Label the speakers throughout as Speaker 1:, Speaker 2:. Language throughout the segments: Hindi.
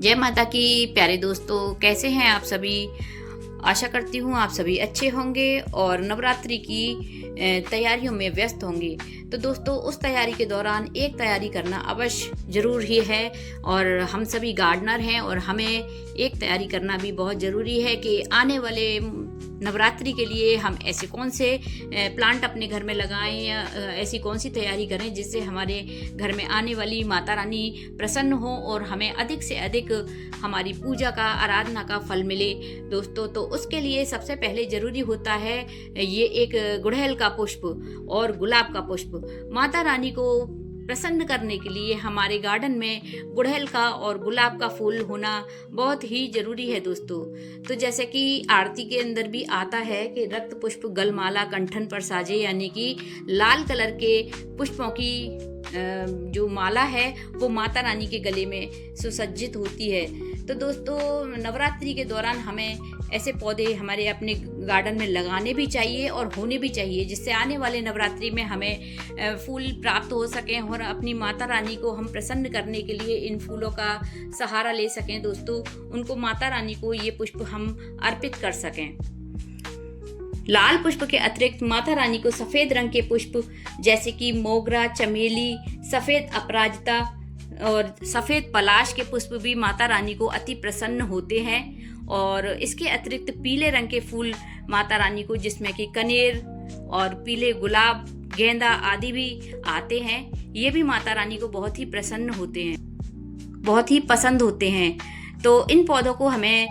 Speaker 1: जय माता की प्यारे दोस्तों, कैसे हैं आप सभी। आशा करती हूँ आप सभी अच्छे होंगे और नवरात्रि की तैयारियों में व्यस्त होंगे। तो दोस्तों, उस तैयारी के दौरान एक तैयारी करना अवश्य ज़रूर ही है और हम सभी गार्डनर हैं और हमें एक तैयारी करना भी बहुत ज़रूरी है कि आने वाले नवरात्रि के लिए हम ऐसे कौन से प्लांट अपने घर में लगाएं या ऐसी कौन सी तैयारी करें जिससे हमारे घर में आने वाली माता रानी प्रसन्न हो और हमें अधिक से अधिक हमारी पूजा का, आराधना का फल मिले। दोस्तों, तो उसके लिए सबसे पहले ज़रूरी होता है ये एक गुड़हल का पुष्प और गुलाब का पुष्प। माता रानी को प्रसन्न करने के लिए हमारे गार्डन में गुड़हल का और गुलाब का फूल होना बहुत ही जरूरी है दोस्तों। तो जैसे कि आरती के अंदर भी आता है कि रक्त पुष्प गलमाला कंठन पर साजे, यानी कि लाल कलर के पुष्पों की जो माला है वो माता रानी के गले में सुसज्जित होती है। तो दोस्तों, नवरात्रि के दौरान हमें ऐसे पौधे हमारे अपने गार्डन में लगाने भी चाहिए और होने भी चाहिए जिससे आने वाले नवरात्रि में हमें फूल प्राप्त हो सकें और अपनी माता रानी को हम प्रसन्न करने के लिए इन फूलों का सहारा ले सकें। दोस्तों, उनको माता रानी को ये पुष्प हम अर्पित कर सकें। लाल पुष्प के अतिरिक्त माता रानी को सफ़ेद रंग के पुष्प जैसे कि मोगरा, चमेली, सफ़ेद अपराजिता और सफ़ेद पलाश के पुष्प भी माता रानी को अति प्रसन्न होते हैं। और इसके अतिरिक्त पीले रंग के फूल माता रानी को, जिसमें कि कनेर और पीले गुलाब, गेंदा आदि भी आते हैं, ये भी माता रानी को बहुत ही प्रसन्न होते हैं, बहुत ही पसंद होते हैं। तो इन पौधों को हमें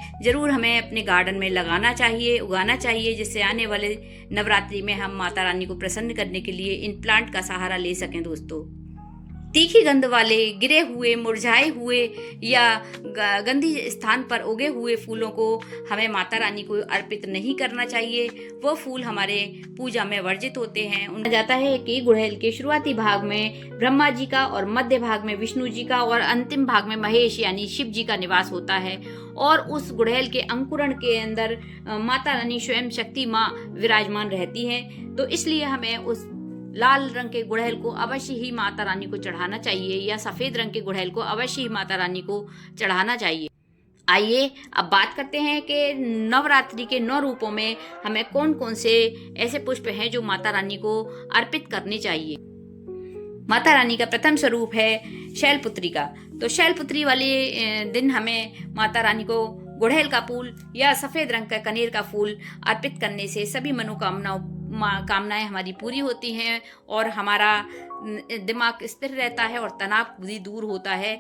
Speaker 1: अपने गार्डन में लगाना चाहिए, उगाना चाहिए, जिससे आने वाले नवरात्रि में हम माता रानी को प्रसन्न करने के लिए इन प्लांट का सहारा ले सकें। दोस्तों, तीखी गंध वाले, गिरे हुए, मुरझाए हुए या गंदी स्थान पर उगे हुए फूलों को हमें माता रानी को अर्पित नहीं करना चाहिए। वो फूल हमारे पूजा में वर्जित होते हैं। उन्हें जाता है कि गुड़हल के शुरुआती भाग में ब्रह्मा जी का और मध्य भाग में विष्णु जी का और अंतिम भाग में महेश यानी शिव जी का निवास होता है। और उस गुड़हल के अंकुरण के अंदर माता रानी स्वयं शक्ति माँ विराजमान रहती हैं। तो इसलिए हमें उस लाल रंग के गुड़हल को अवश्य ही माता रानी को चढ़ाना चाहिए या सफ़ेद रंग के गुड़हल को अवश्य ही माता रानी को चढ़ाना चाहिए। आइए अब बात करते हैं कि नवरात्रि के 9 रूपों में हमें कौन कौन से ऐसे पुष्प हैं जो माता रानी को अर्पित करने चाहिए। माता रानी का प्रथम स्वरूप है शैलपुत्री का। तो शैलपुत्री वाले दिन हमें माता रानी को गुड़हल का फूल या सफ़ेद रंग का कनेर का फूल अर्पित करने से सभी कामनाएं हमारी पूरी होती हैं और हमारा दिमाग स्थिर रहता है और तनाव भी दूर होता है।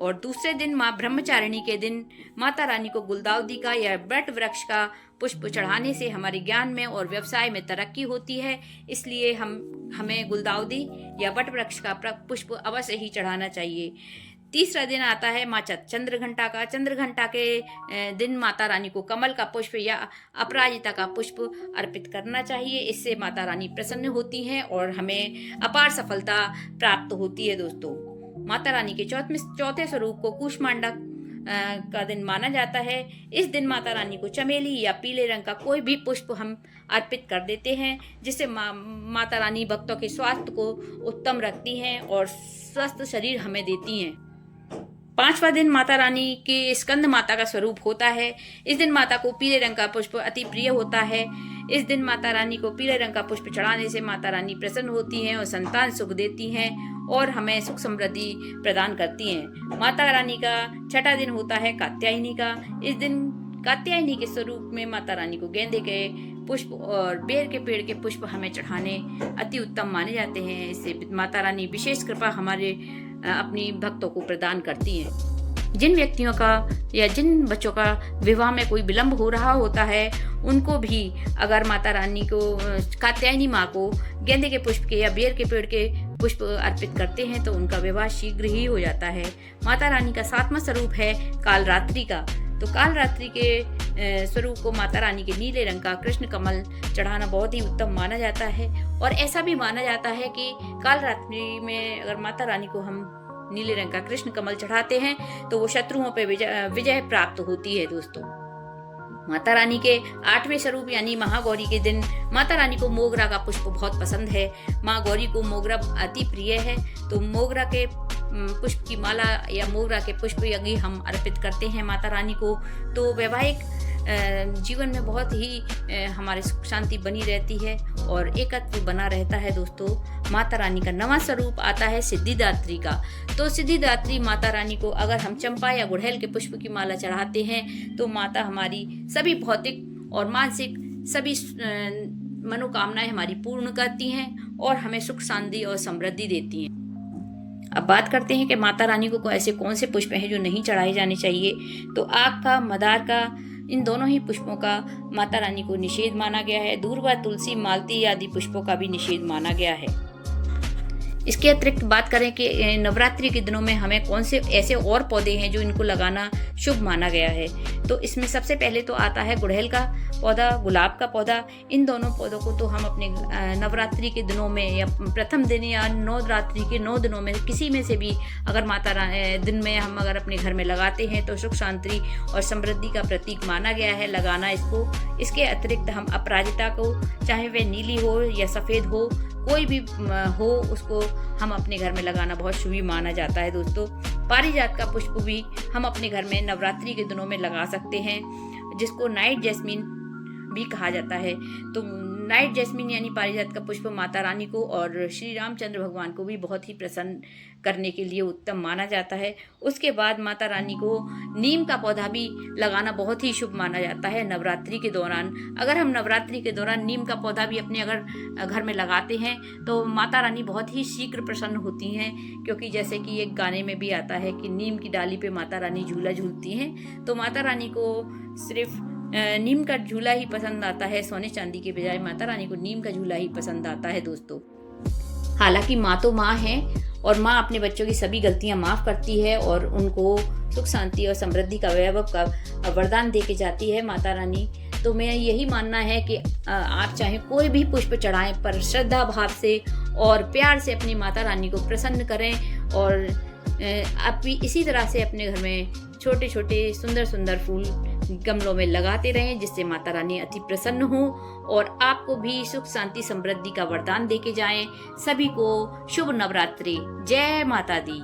Speaker 1: और दूसरे दिन माँ ब्रह्मचारिणी के दिन माता रानी को गुलदाउदी का या बट वृक्ष का पुष्प चढ़ाने से हमारे ज्ञान में और व्यवसाय में तरक्की होती है। इसलिए हमें गुलदाउदी या बट वृक्ष का पुष्प अवश्य ही चढ़ाना चाहिए। तीसरा दिन आता है माँ चंद्रघंटा का। चंद्रघंटा के दिन माता रानी को कमल का पुष्प या अपराजिता का पुष्प अर्पित करना चाहिए। इससे माता रानी प्रसन्न होती हैं और हमें अपार सफलता प्राप्त होती है। दोस्तों, माता रानी के चौथे स्वरूप को कूष्मांडा का दिन माना जाता है। इस दिन माता रानी को चमेली या पीले रंग का कोई भी पुष्प हम अर्पित कर देते हैं, जिससे माता रानी भक्तों के स्वास्थ्य को उत्तम रखती हैं और स्वस्थ शरीर हमें देती हैं। 5वां दिन माता रानी के स्कंद माता का स्वरूप होता है। इस दिन माता को पीले रंग का पुष्प अति प्रिय होता है। इस दिन माता रानी को पीले रंग का पुष्प चढ़ाने से माता रानी प्रसन्न होती हैं और संतान सुख देती हैं और हमें सुख समृद्धि प्रदान करती हैं। माता रानी का 6वां दिन होता है कात्यायनी का। इस दिन कात्यायनी के स्वरूप में माता रानी को गेंदे के पुष्प और बेर के पेड़ के पुष्प हमें चढ़ाने अति उत्तम माने जाते हैं। इससे माता रानी विशेष कृपा हमारे अपनी भक्तों को प्रदान करती हैं। जिन व्यक्तियों का या जिन बच्चों का विवाह में कोई विलंब हो रहा होता है, उनको भी अगर माता रानी को, कात्यायनी माँ को गेंदे के पुष्प के या बेर के पेड़ के पुष्प अर्पित करते हैं तो उनका विवाह शीघ्र ही हो जाता है। माता रानी का 7वां स्वरूप है कालरात्रि का। तो कालरात्रि के स्वरूप को माता रानी के नीले रंग का कृष्ण कमल चढ़ाना बहुत ही उत्तम माना जाता है। और ऐसा भी माना जाता है कि कालरात्रि में अगर माता रानी को हम नीले रंग का कृष्ण कमल चढ़ाते हैं तो वो शत्रुओं पर विजय प्राप्त होती है। दोस्तों, माता रानी के 8वें स्वरूप यानी महागौरी के दिन माता रानी को मोगरा का पुष्प बहुत पसंद है। माँ गौरी को मोगरा अति प्रिय है। तो मोगरा के पुष्प की माला या मोगरा के पुष्प यदि हम अर्पित करते हैं माता रानी को, तो वैवाहिक जीवन में बहुत ही हमारी सुख शांति बनी रहती है और एकत्व बना रहता है। दोस्तों, माता रानी का नवा स्वरूप आता है सिद्धिदात्री का। तो सिद्धिदात्री माता रानी को अगर हम चंपा या गुड़हल के पुष्प की माला चढ़ाते हैं तो माता हमारी सभी भौतिक और मानसिक सभी मनोकामनाएं हमारी पूर्ण करती हैं और हमें सुख शांति और समृद्धि देती हैं। अब बात करते हैं कि माता रानी को ऐसे कौन से पुष्प हैं जो नहीं चढ़ाए जाने चाहिए। तो आक का, मदार का, इन दोनों ही पुष्पों का माता रानी को निषेध माना गया है। दूर्वा, तुलसी, मालती आदि पुष्पों का भी निषेध माना गया है। इसके अतिरिक्त बात करें कि नवरात्रि के दिनों में हमें कौन से ऐसे और पौधे हैं जो इनको लगाना शुभ माना गया है। तो इसमें सबसे पहले तो आता है गुड़हल का पौधा, गुलाब का पौधा। इन दोनों पौधों को तो हम अपने नवरात्रि के दिनों में या प्रथम दिन या नवरात्रि के 9 दिनों में किसी में से भी अगर दिन में हम अगर अपने घर में लगाते हैं तो सुख शांति और समृद्धि का प्रतीक माना गया है लगाना इसको। इसके अतिरिक्त हम अपराजिता को, चाहे वह नीली हो या सफ़ेद हो, कोई भी हो, उसको हम अपने घर में लगाना बहुत शुभ माना जाता है। दोस्तों, पारिजात का पुष्प भी हम अपने घर में नवरात्रि के दिनों में लगा सकते हैं, जिसको नाइट जैस्मिन भी कहा जाता है। तो नाइट जैस्मिन यानी पारिजात का पुष्प माता रानी को और श्री रामचंद्र भगवान को भी बहुत ही प्रसन्न करने के लिए उत्तम माना जाता है। उसके बाद माता रानी को नीम का पौधा भी लगाना बहुत ही शुभ माना जाता है नवरात्रि के दौरान। अगर हम नवरात्रि के दौरान नीम का पौधा भी अपने अगर घर में लगाते हैं तो माता रानी बहुत ही शीघ्र प्रसन्न होती हैं, क्योंकि जैसे कि एक गाने में भी आता है कि नीम की डाली पे माता रानी झूला झूलती हैं। तो माता रानी को सिर्फ नीम का झूला ही पसंद आता है, सोने चांदी के बजाय माता रानी को नीम का झूला ही पसंद आता है। दोस्तों, हालांकि माँ तो माँ है और माँ अपने बच्चों की सभी गलतियां माफ़ करती है और उनको सुख शांति और समृद्धि का वैभव का वरदान दे के जाती है माता रानी। तो मैं यही मानना है कि आप चाहे कोई भी पुष्प चढ़ाएं, पर श्रद्धा भाव से और प्यार से अपनी माता रानी को प्रसन्न करें और आप भी इसी तरह से अपने घर में छोटे छोटे सुंदर सुंदर फूल गमलों में लगाते रहें, जिससे माता रानी अति प्रसन्न हो और आपको भी सुख शांति समृद्धि का वरदान देके जाएं। सभी को शुभ नवरात्रि। जय माता दी।